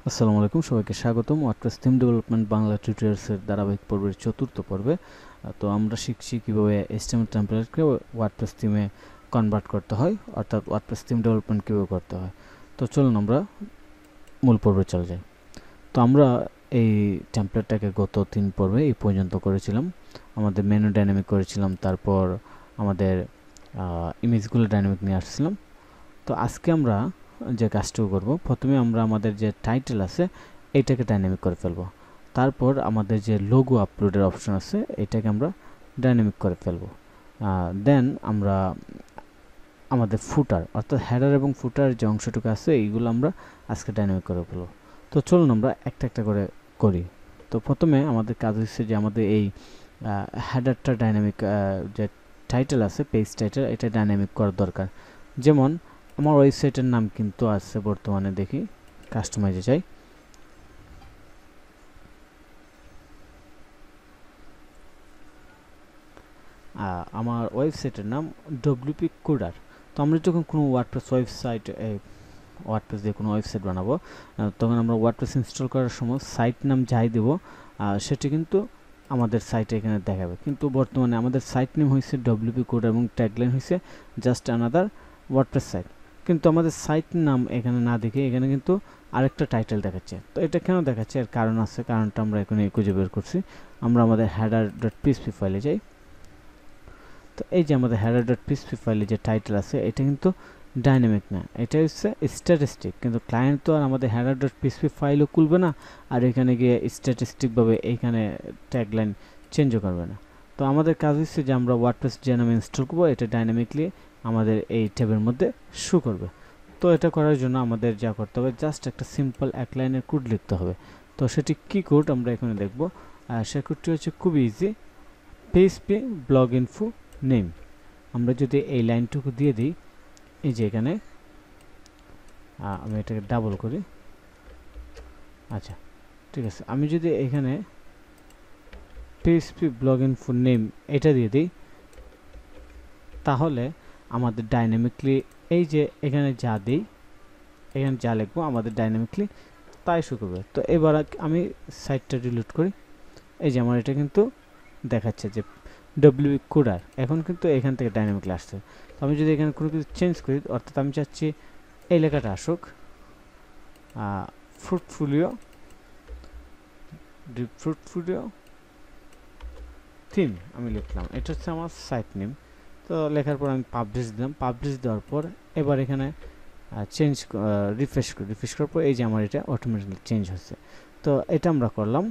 আসসালামু আলাইকুম, সবাইকে স্বাগতম ওয়ার্ডপ্রেস থিম ডেভেলপমেন্ট বাংলা টিউটোরিয়ালসের ধারাবাহিক পর্বের চতুর্থ পর্বে। তো আমরা শিখছি কিভাবে HTML টেমপ্লেটকে ওয়ার্ডপ্রেস থিমে কনভার্ট করতে হয়, অর্থাৎ ওয়ার্ডপ্রেস থিম ডেভেলপমেন্ট কীভাবে করতে হয়। তো চলুন আমরা মূল পর্বে চলে যাই। তো আমরা এই টেমপ্লেটটাকে গত 3 পর্বে এই পর্যন্ত করেছিলাম। আমাদের মেনু ডাইনামিক করেছিলাম, তারপর আমাদের ইমেজগুলো ডাইনামিক নিয়ে আসছিলাম। তো আজকে আমরা যে কাজটুকু করব, প্রথমে আমরা আমাদের যে টাইটেল আছে এইটাকে ডাইনামিক করে ফেলব। তারপর আমাদের যে লোগো আপলোডের অপশন আছে এটাকে আমরা ডাইনামিক করে ফেলব। দেন আমরা আমাদের ফুটার অর্থাৎ হেডার এবং ফুটার যে অংশটুকু আছে এইগুলো আমরা আজকে ডাইনামিক করে ফেলব। তো চলুন আমরা একটা একটা করে করি। তো প্রথমে আমাদের কাজ হচ্ছে যে আমাদের এই হেডারটা ডাইনামিক, যে টাইটেল আছে পেজ টাইটেল, এটা ডাইনামিক করা দরকার। যেমন আমার ওয়েবসাইটের নাম কিন্তু আছে বর্তমানে, দেখি কাস্টমাইজে যাই। আমার ওয়েবসাইটের নাম ডব্লিউপি কোডার। তো আমরা যখন কোনো ওয়ার্ডপ্রেস ওয়েবসাইট ওয়ার্ডপ্রেস দিয়ে কোনো ওয়েবসাইট বানাবো, তখন আমরা ওয়ার্ডপ্রেস ইনস্টল করার সময় সাইট নাম যাই দেব সেটি কিন্তু আমাদের সাইটে এখানে দেখাবে। কিন্তু বর্তমানে আমাদের সাইট নেম হয়েছে ডব্লিউপি কোডার এবং ট্যাগলাইন হয়েছে জাস্ট আনাদার ওয়ার্ডপ্রেস সাইট। কিন্তু আমাদের সাইট নাম এখানে না দেখে এখানে কিন্তু আরেকটা টাইটেল দেখাচ্ছে। তো এটা কেন দেখাচ্ছে, এর কারণ আছে, কারণটা আমরা এখানে খুঁজে বের করছি। আমরা আমাদের header.php ফাইলে যাই। তো এই যে আমাদের header.php ফাইলে যে টাইটেল আছে এটা কিন্তু ডাইনামিক না, এটা হচ্ছে স্ট্যাটিস্টিক। কিন্তু ক্লায়েন্ট তো আর আমাদের header.php ফাইলও খুলবে না, আর এখানে গিয়ে স্ট্যাটিস্টিকভাবে এইখানে ট্যাগলাইন চেঞ্জও করবে না। তো আমাদের কাজ হচ্ছে যে আমরা ওয়ার্ডপ্রেস যে নামে ইনস্টল করবো এটা ডাইনামিকলি আমাদের এই ট্যাবের মধ্যে শো করবে। তো এটা করার জন্য আমাদের যা করতে হবে, জাস্ট একটা সিম্পল এক লাইনের কোড লিখতে হবে। তো সেটি কি কোড আমরা এখানে দেখব। সে কোডটি হচ্ছে খুব easy, php blog info name. আমরা যদি এই লাইনটুকু দিয়ে দিই, এই যে এখানে আমি এটাকে ডাবল করি। আচ্ছা ঠিক আছে, আমি যদি এখানে php blog info নেম এটা দিয়ে দিই, তাহলে আমাদের ডাইনামিকলি এই যে এখানে যা দিই, এখানে যা লিখবো আমাদের ডাইনামিকলি তাই শো করবে। তো এবার আমি সাইটটা ডিলিট করি। এই যে আমার এটা কিন্তু দেখাচ্ছে যে ডব্লিউ কোডার, এখন কিন্তু এখান থেকে ডাইনামিকলি আসছে। তো আমি যদি এখানে কোনো কিছু চেঞ্জ করি, অর্থাৎ আমি চাচ্ছি এই লেখাটা আসুক, ফ্রুটফুলিও থিম আমি লিখলাম, এটা হচ্ছে আমার সাইট নেম। তো লেখার পর আমি পাবলিশ দিলাম। পাবলিশ দেওয়ার পর এবার এখানে চেঞ্জ রিফ্রেশ করার পর এই যে আমার এটা অটোমেটিক্যালি চেঞ্জ হচ্ছে। তো এটা আমরা করলাম,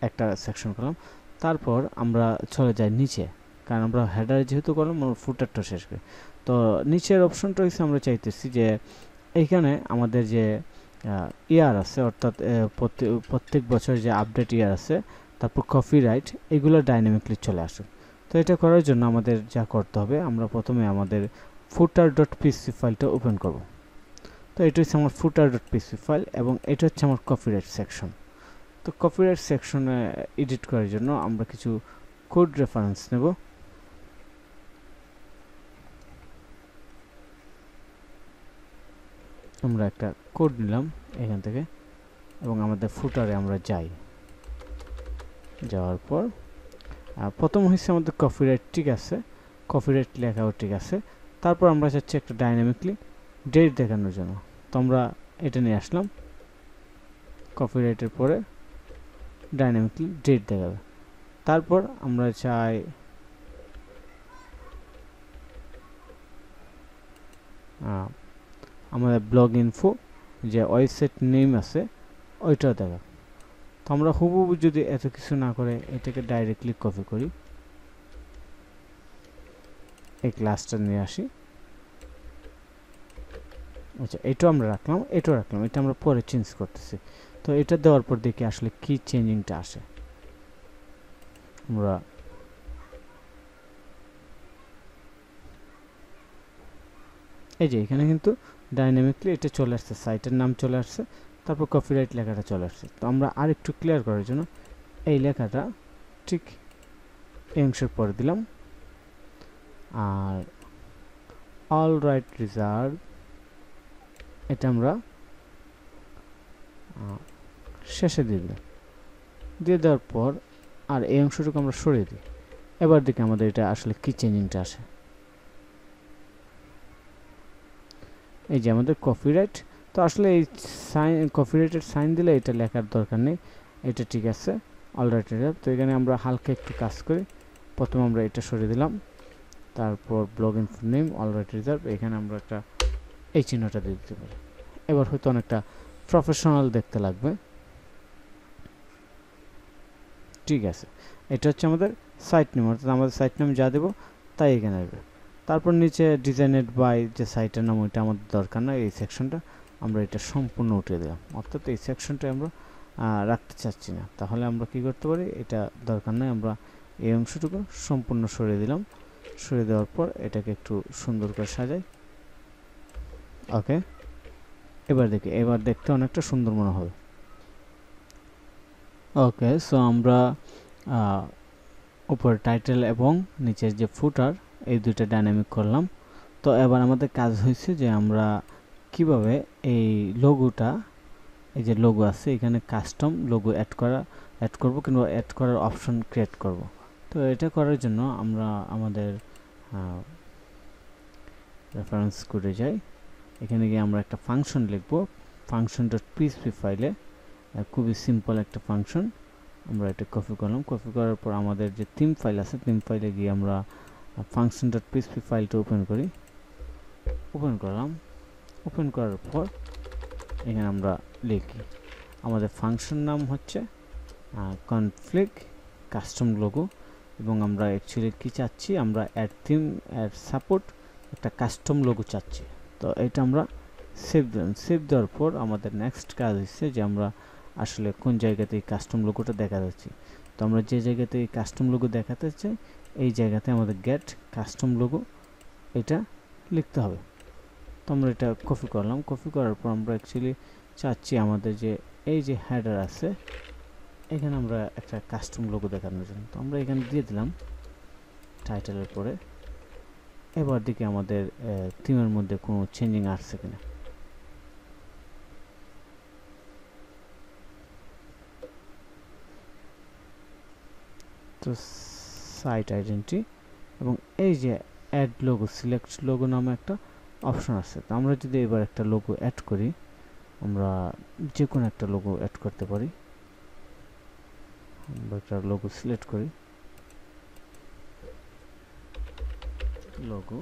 একটা সেকশন করলাম। তারপর আমরা চলে যাই নিচে, কারণ আমরা হেডার যেহেতু করলাম আমরা ফুটারটা শেষ করি। তো নিচের অপশনটা হচ্ছে আমরা চাইতেছি যে এইখানে আমাদের যে ইয়ার আছে, অর্থাৎ প্রত্যেক বছর যে আপডেট ইয়ার আছে, তারপর কপিরাইট, এগুলো ডাইনামিকলি চলে আসুক। তো এটা করার জন্য আমাদের যা করতে হবে, আমরা প্রথমে আমাদের footer.php ফাইলটা ওপেন করব। তো এটা হচ্ছে আমার footer.php ফাইল এবং এটা হচ্ছে আমার কপিরাইট সেকশন। তো কপিরাইট সেকশনে এডিট করার জন্য আমরা কিছু কোড রেফারেন্স নেব। আমরা একটা কোড নিলাম এখান থেকে এবং আমাদের ফুটারে আমরা যাই। যাওয়ার পর প্রথম হচ্ছে আমাদের কপিরাইট ঠিক আছে, কপিরাইট লেখাও ঠিক আছে। তারপর আমরা চাচ্ছি একটা ডাইনামিকলি ডেট দেখানোর জন্য। তো আমরা এটা নিয়ে আসলাম, কপিরাইটের পরে ডাইনামিকলি ডেট দেখাবে। তারপর আমরা চাই আমাদের ব্লগ ইনফো যে ওয়েবসাইট নেম আছে ওইটাও দেখা। তো আমরা হুবহু যদি এত কিছু না করে এটাকে ডাইরেক্টলি কপি করি, এই ক্লাসটা নিয়ে আসি। আচ্ছা এটাও আমরা রাখলাম, এটাও রাখলাম, এটা আমরা পরে চেঞ্জ করতেছি। তো এটা দেওয়ার পর দেখি আসলে কি চেঞ্জিংটা আসে। আমরা এই যে এখানে কিন্তু ডাইনামিকলি এটা চলে আসছে, সাইটের নাম চলে আসছে, তারপর কপিরাইট লেখাটা চলে আসছে। তো আমরা আর একটু ক্লিয়ার করার জন্য এই লেখাটা ঠিক এই অংশের পরে দিলাম, আর অল রাইট রিজার্ভ এটা আমরা শেষে দিয়ে দিলাম। দিয়ে দেওয়ার পর আর এই অংশটুকু আমরা সরিয়ে দিই। এবার দেখি আমাদের এটা আসলে কি চেঞ্জিংটা আসে। এই যে আমাদের কপিরাইট, তো আসলে এই সাইন কপিরাইটের সাইন দিলে এটা লেখার দরকার নেই, এটা ঠিক আছে অলরাইট রিজার্ভ। তো এখানে আমরা হালকা একটু কাজ করি। প্রথমে আমরা এটা সরিয়ে দিলাম, তারপর blog info name alright reserve, এখানে আমরা একটা এই চিহ্নটা দিয়ে দিতে পারি। এবার হয়তো অনেকটা প্রফেশনাল দেখতে লাগবে। ঠিক আছে, এটা হচ্ছে আমাদের সাইট নেম, অর্থাৎ আমাদের সাইট নেম যা দেবো তাই এখানে আসবে। তারপর নিচে ডিজাইনেড বাই যে সাইটের নাম, ওইটা আমাদের দরকার না, এই সেকশনটা আমরা এটা সম্পূর্ণ উঠিয়ে দিলাম, অর্থাৎ এই সেকশনটা আমরা রাখতে চাচ্ছি না। তাহলে আমরা কি করতে পারি, এটা দরকার নাই, আমরা এই অংশটুকু সম্পূর্ণ সরিয়ে দিলাম। সরিয়ে দেওয়ার পর এটাকে একটু সুন্দর করে সাজাই। ওকে, এবার দেখি, এবার দেখতে অনেকটা সুন্দর মনে হবে। ওকে, সো আমরা উপরে টাইটেল এবং নিচের যে ফুটার, এই দুইটা ডাইনামিক করলাম। তো এবার আমাদের কাজ হয়েছে যে আমরা কিভাবে এই লোগোটা, এই যে লোগো আছে এখানে কাস্টম লোগো অ্যাড করব কিংবা অ্যাড করার অপশন ক্রিয়েট করব। তো এটা করার জন্য আমরা আমাদের রেফারেন্স কোডে যাই। এখানে গিয়ে আমরা একটা ফাংশন লিখব, ফাংশন.পিএইচপি ফাইলে, খুবই সিম্পল একটা ফাংশন। আমরা এটা কপি করলাম, কপি করার পর আমাদের যে থিম ফাইল আছে, থিম ফাইলে গিয়ে আমরা ফাংশন.পিএইচপি ফাইলটা ওপেন করি। ওপেন করলাম, ওপেন করার পর এখানে আমরা লিখি আমাদের ফাংশন নাম হচ্ছে কনফিগ কাস্টম লোগো, এবং আমরা অ্যাকচুয়ালি কি চাচ্ছি, আমরা অ্যাড থিম অ্যাড সাপোর্ট একটা কাস্টম লোগো চাচ্ছি। তো এটা আমরা সেভ দিলাম। সেভ দেওয়ার পর আমাদের নেক্সট কাজ হচ্ছে যে আমরা আসলে কোন জায়গাতে এই কাস্টম লোগোটা দেখা যাচ্ছে। তো আমরা যে জায়গাতে এই কাস্টম লোগো দেখাতে চাই, এই জায়গাতে আমাদের গেট কাস্টম লোগো এটা লিখতে হবে। তো আমরা এটা কপি করলাম, কপি করার পর আমরা অ্যাকচুয়ালি চাচ্ছি আমাদের যে এই যে হেডার আছে, এখানে আমরা একটা কাস্টম লোগো দেখানোর জন্য, তো আমরা এখানে দিয়ে দিলাম টাইটেলের পরে। এবার দেখি আমাদের থিমের মধ্যে কোনো চেঞ্জিং আসছে কিনা। তো সাইট আইডেন্টি এবং এই যে অ্যাড লোগো, সিলেক্ট লোগো নামে একটা অপশন আছে। তো আমরা যদি এবার একটা লোগো অ্যাড করি, আমরা যে কোনো একটা লোগো অ্যাড করতে পারি। আমরা একটা লোগো সিলেক্ট করি, লোগো,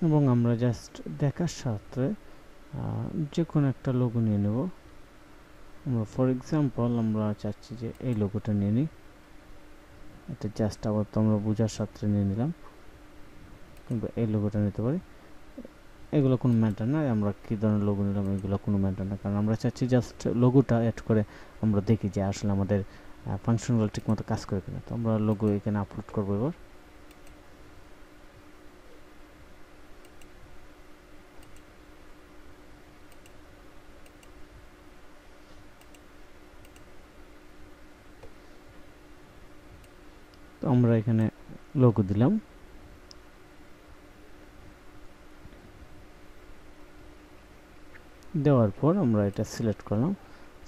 এবং আমরা জাস্ট দেখার সাথে যে কোনো একটা লোগো নিয়ে নেব। আমরা ফর এক্সাম্পল আমরা চাচ্ছি যে এই লোগোটা নিয়ে নিই, এটা জাস্ট আবার তো আমরা বোঝার সাথে নিয়ে নিলাম, কিংবা এই লোগোটা নিতে পারি। এগুলো কোনো ম্যাটার না, আমরা কী ধরনের লোগো নিলাম এগুলো কোনো ম্যাটার না, কারণ আমরা চাচ্ছি জাস্ট লোগোটা অ্যাড করে আমরা দেখি যে আসলে আমাদের ফাংশনগুলো ঠিকমতো কাজ করে কিনা। তো আমরা লোগো এখানে আপলোড করবো এবার। তো আমরা এখানে লোগো দিলাম, দেওয়ার পর আমরা এটা সিলেক্ট করলাম।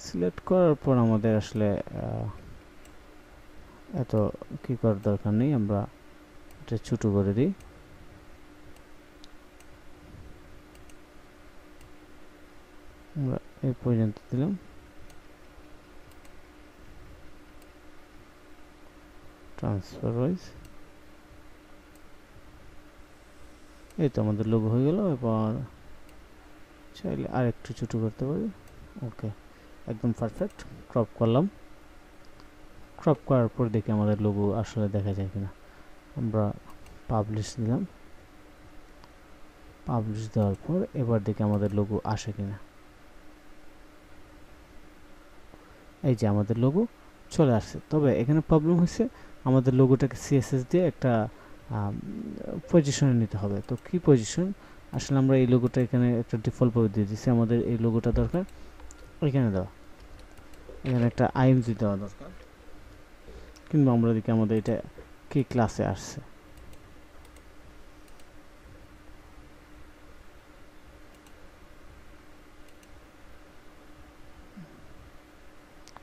সিলেক্ট করার পর আমাদের আসলে এত কি করার দরকার নেই, আমরা এটা ছোট করে দিই। আমরা এই পর্যন্ত দিলাম। ট্রান্সফার ওয়াইজ এই তো আমাদের লোগো হয়ে গেল। এবার চাইলে আর একটু ছোট করতে পারি। ওকে, একদম পারফেক্ট। ক্রপ করলাম, ক্রপ করার পর দেখি আমাদের লোগো আসলে দেখা যায় কিনা। আমরা পাবলিশ দিলাম, পাবলিশ দেওয়ার পর এবার দেখি আমাদের লোগো আসে কিনা। এই যে আমাদের লোগো চলে আসছে, তবে এখানে প্রবলেম হয়েছে, আমাদের লোগোটাকে সিএসএস দিয়ে একটা পজিশনে নিতে হবে। তো কি পজিশন, আসলে আমরা এই লোগোটা এখানে একটা ডিফল্ট ভাবে দিয়ে দিচ্ছি, আমাদের এই লোগোটা দরকার এখানে দেওয়া। এখানে একটা আইএমজি দেওয়া দরকার, কিংবা আমরা দেখি আমাদের এটা কি ক্লাসে আসছে।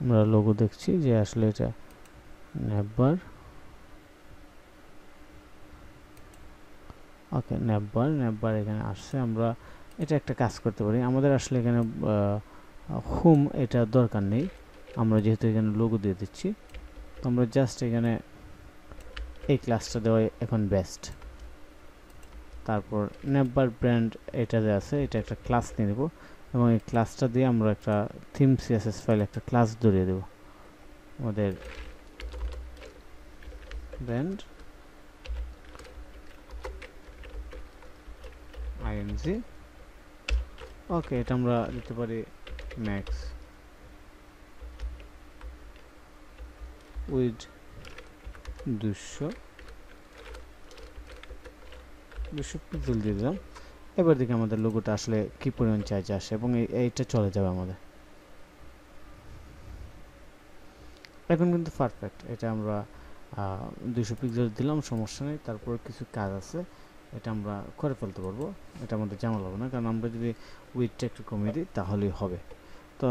আমরা লোগো দেখছি যে আসলে এটা নেভার, ওকে নেভার এখানে আসছে। আমরা এটা একটা কাজ করতে পারি, আমাদের আসলে এখানে হোম এটা দরকার নেই, আমরা যেহেতু এখানে লোগো দিয়ে দিচ্ছি, তো আমরা জাস্ট এখানে এই ক্লাসটা দেওয়া এখন বেস্ট। তারপর নেভার ব্র্যান্ড এটা যে আছে এটা একটা ক্লাস নিয়ে দেবো, এবং এই ক্লাসটা দিয়ে আমরা একটা থিম সিএসএস ফাইল একটা ক্লাস ধরিয়ে দেবো আমাদের ব্র্যান্ড আইএনজি। ওকে, এটা আমরা দিতে পারি ম্যাক্স উইথ 200 পিক্সেল দিয়ে দিলাম। এবার দেখি আমাদের লোগোটা আসলে কি পরিমাণ চার্জ আসে, এবং এইটা চলে যাবে আমাদের। এখন কিন্তু পারফেক্ট, এটা আমরা 200 পিক্সেল দিলাম, সমস্যা নেই। তারপর কিছু কাজ আছে, এটা আমরা করে ফেলতে পারবো, এটা আমাদের ঝামেলা হবে না, কারণ আমরা যদি উইথটা একটু কমিয়ে দিই তাহলেই হবে। তো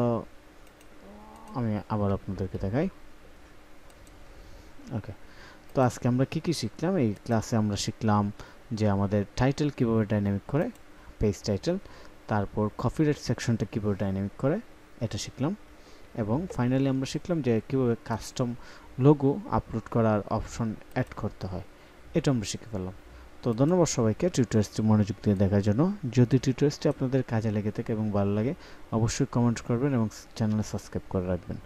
আমি আবার আপনাদেরকে দেখাই। ওকে, তো আজকে আমরা কি কি শিখলাম এই ক্লাসে? আমরা শিখলাম যে আমাদের টাইটেল কীভাবে ডাইনামিক করে, পেজ টাইটেল, তারপর কপিরাইট সেকশনটা কীভাবে ডাইনামিক করে এটা শিখলাম, এবং ফাইনালি আমরা শিখলাম যে কীভাবে কাস্টম লোগো আপলোড করার অপশন অ্যাড করতে হয়, এটা আমরা শিখে ফেললাম। তো ধন্যবাদ সবাইকে টিউটোরিয়ালটি মনোযোগ দিয়ে দেখার জন্য। যদি টিউটোরিয়ালটি আপনাদের কাজে লেগে থাকে এবং ভালো লাগে, অবশ্যই কমেন্ট করবেন এবং চ্যানেলে সাবস্ক্রাইব করে রাখবেন।